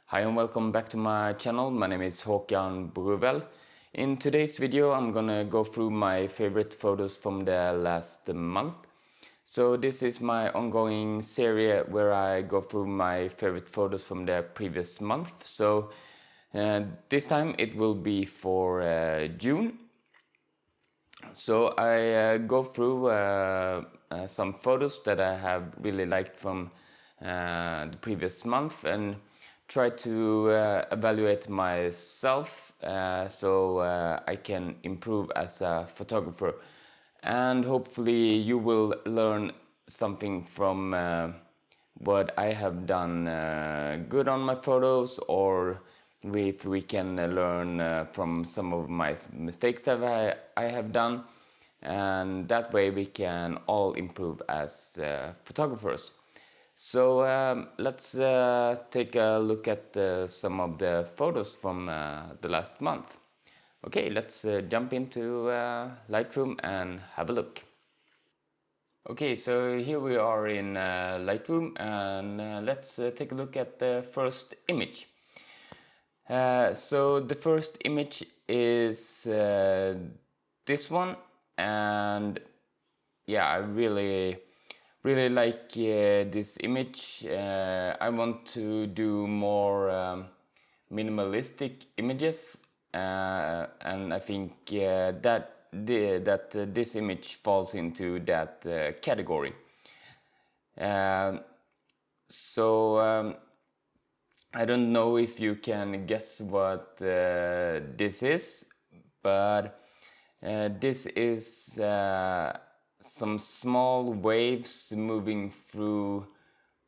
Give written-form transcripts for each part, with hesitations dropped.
Hi and welcome back to my channel. My name is Håkan Bruvel. In today's video I'm gonna go through my favorite photos from the last month. So this is my ongoing series where I go through my favorite photos from the previous month. So this time it will be for June. So I go through some photos that I have really liked from the previous month and try to evaluate myself so I can improve as a photographer, and hopefully you will learn something from what I have done good on my photos, or if we can learn from some of my mistakes that I have done, and that way we can all improve as photographers. So let's take a look at some of the photos from the last month. Okay, let's jump into Lightroom and have a look. Okay, so here we are in Lightroom, and let's take a look at the first image. So the first image is this one, and yeah, I really like this image. I want to do more minimalistic images, and I think that this image falls into that category. So I don't know if you can guess what this is, but this is some small waves moving through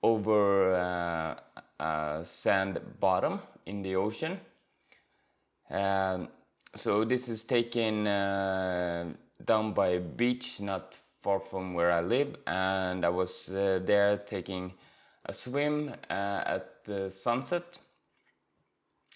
over a sand bottom in the ocean. So this is taken down by a beach not far from where I live, and I was there taking a swim at sunset,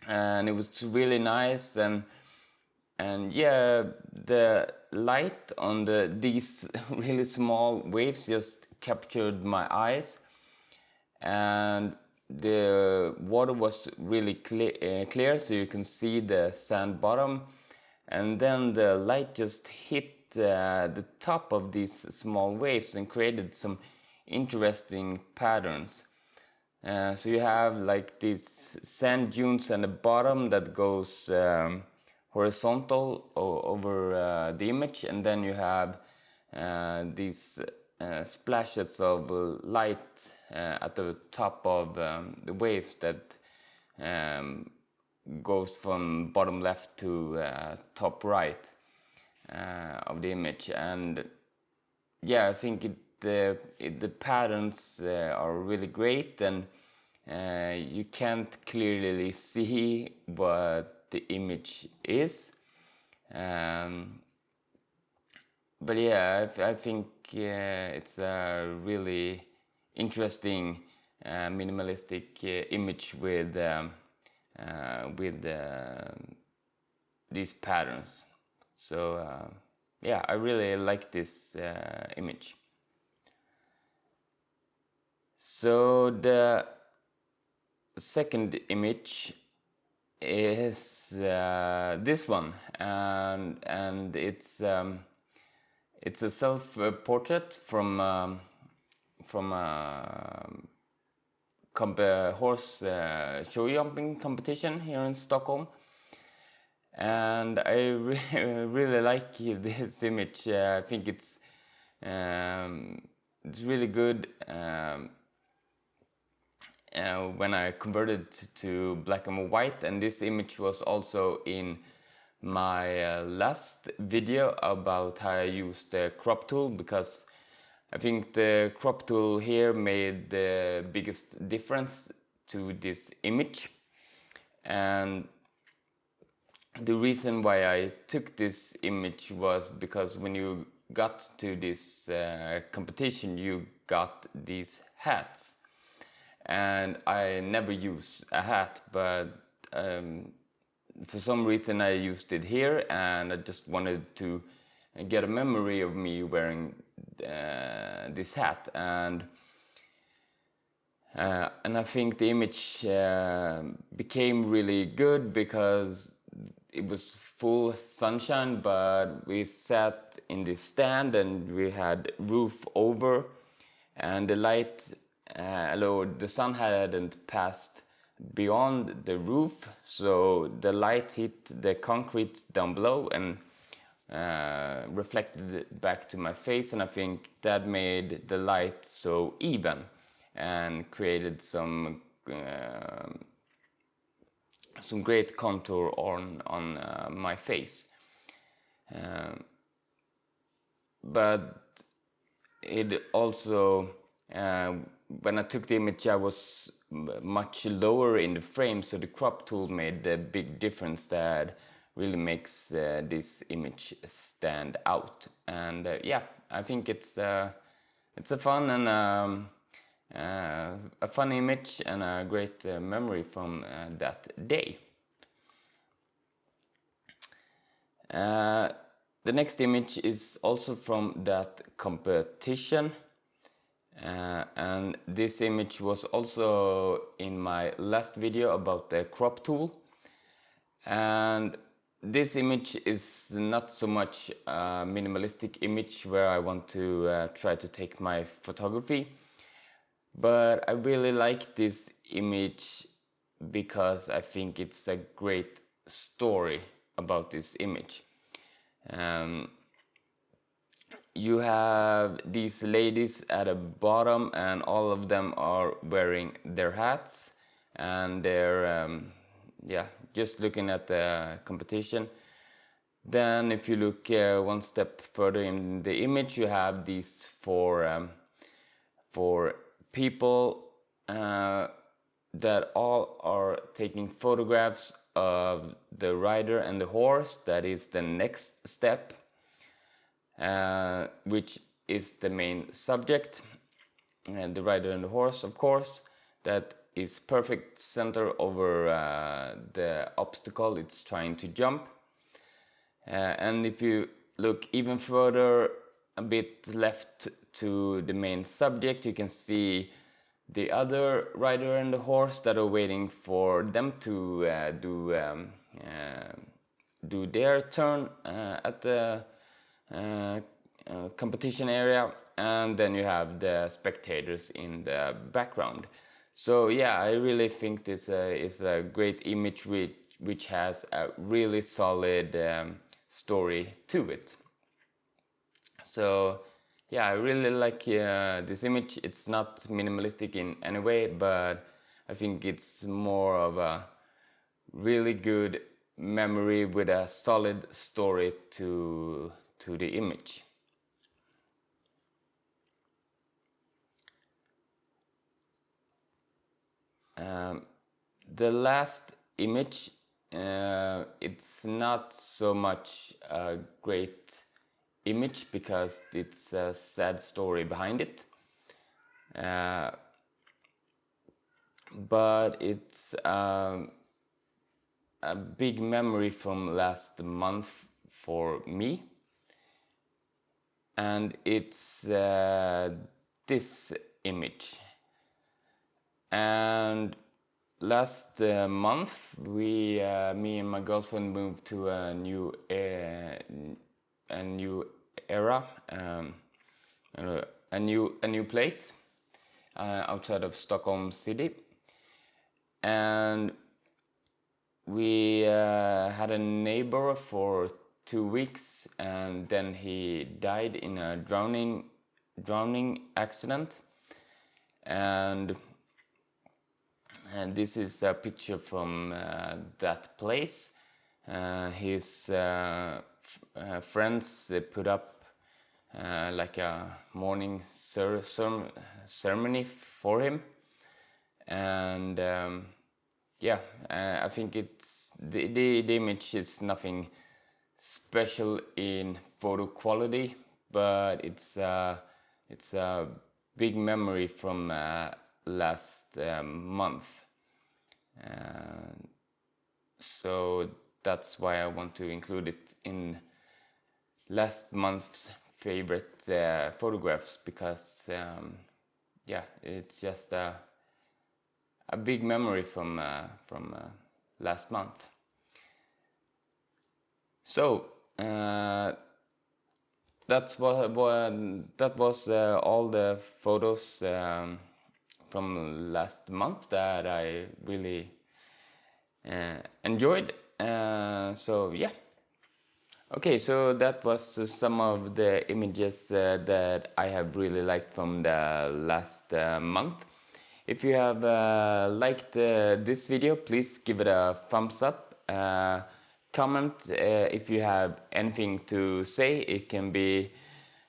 and it was really nice, and yeah, the light on these really small waves just captured my eyes, and the water was really clear, so you can see the sand bottom, and then the light just hit the top of these small waves and created some interesting patterns. So you have like these sand dunes at the bottom that goes horizontal over the image, and then you have these splashes of light at the top of the waves that goes from bottom left to top right of the image. And yeah, I think the patterns are really great, and you can't clearly see what the image is, but yeah, I think it's a really interesting minimalistic image with these patterns. So yeah, I really like this image. So the second image is this one, and it's a self-portrait from a horse show jumping competition here in Stockholm, and I really like this image. I think it's really good. When I converted to black and white, and this image was also in my last video about how I used the crop tool, because I think the crop tool here made the biggest difference to this image. And the reason why I took this image was because when you got to this competition, you got these hats, and I never use a hat, but for some reason I used it here, and I just wanted to get a memory of me wearing this hat. And And I think the image became really good because it was full sunshine, but we sat in this stand and we had roof over, and the light, although the sun hadn't passed beyond the roof, so the light hit the concrete down below and reflected it back to my face, and I think that made the light so even and created some great contour on my face. But it also, when I took the image, I was much lower in the frame, so the crop tool made a big difference that really makes this image stand out. And yeah, I think it's a fun and a fun image and a great memory from that day. The next image is also from that competition, and this image was also in my last video about the crop tool. And this image is not so much a minimalistic image where I want to try to take my photography, but I really like this image because I think it's a great story about this image. You have these ladies at the bottom, and all of them are wearing their hats, and they're just looking at the competition. Then if you look one step further in the image, you have these four people that all are taking photographs of the rider and the horse. That is the next step, which is the main subject, and the rider and the horse, of course, that is perfect center over the obstacle it's trying to jump. And if you look even further a bit left to the main subject, you can see the other rider and the horse that are waiting for them to do their turn at the competition area, and then you have the spectators in the background. So yeah, I really think this is a great image which has a really solid story to it. So yeah, I really like this image. It's not minimalistic in any way, but I think it's more of a really good memory with a solid story to the image. The last image, it's not so much a great image because it's a sad story behind it, but it's a big memory from last month for me, and it's this image. And last month me and my girlfriend moved to a new era, a new place outside of Stockholm city, and we had a neighbor for 2 weeks, and then he died in a drowning accident. And this is a picture from that place. His friends put up like a mourning ceremony for him, and I think it's the image is nothing special in photo quality, but it's a big memory from last month. So that's why I want to include it in last month's favorite photographs, because it's just a a big memory from last month. So that was all the photos from last month that I really enjoyed. So yeah. Okay, so that was some of the images that I have really liked from the last month. If you have liked this video, please give it a thumbs up. Comment if you have anything to say. It can be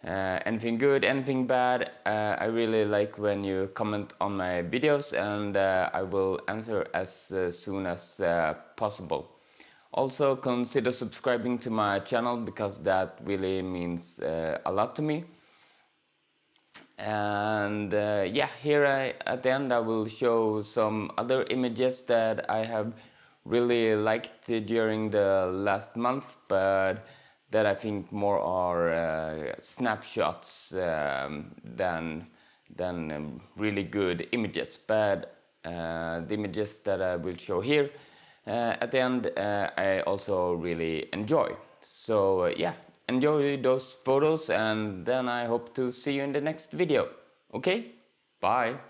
anything good, anything bad. I really like when you comment on my videos, and I will answer as soon as possible. Also consider subscribing to my channel because that really means a lot to me. And yeah, here at the end I will show some other images that I have really liked during the last month, but that I think more are snapshots than really good images. But the images that I will show here at the end I also really enjoy. So yeah, enjoy those photos, and then I hope to see you in the next video. Okay, bye.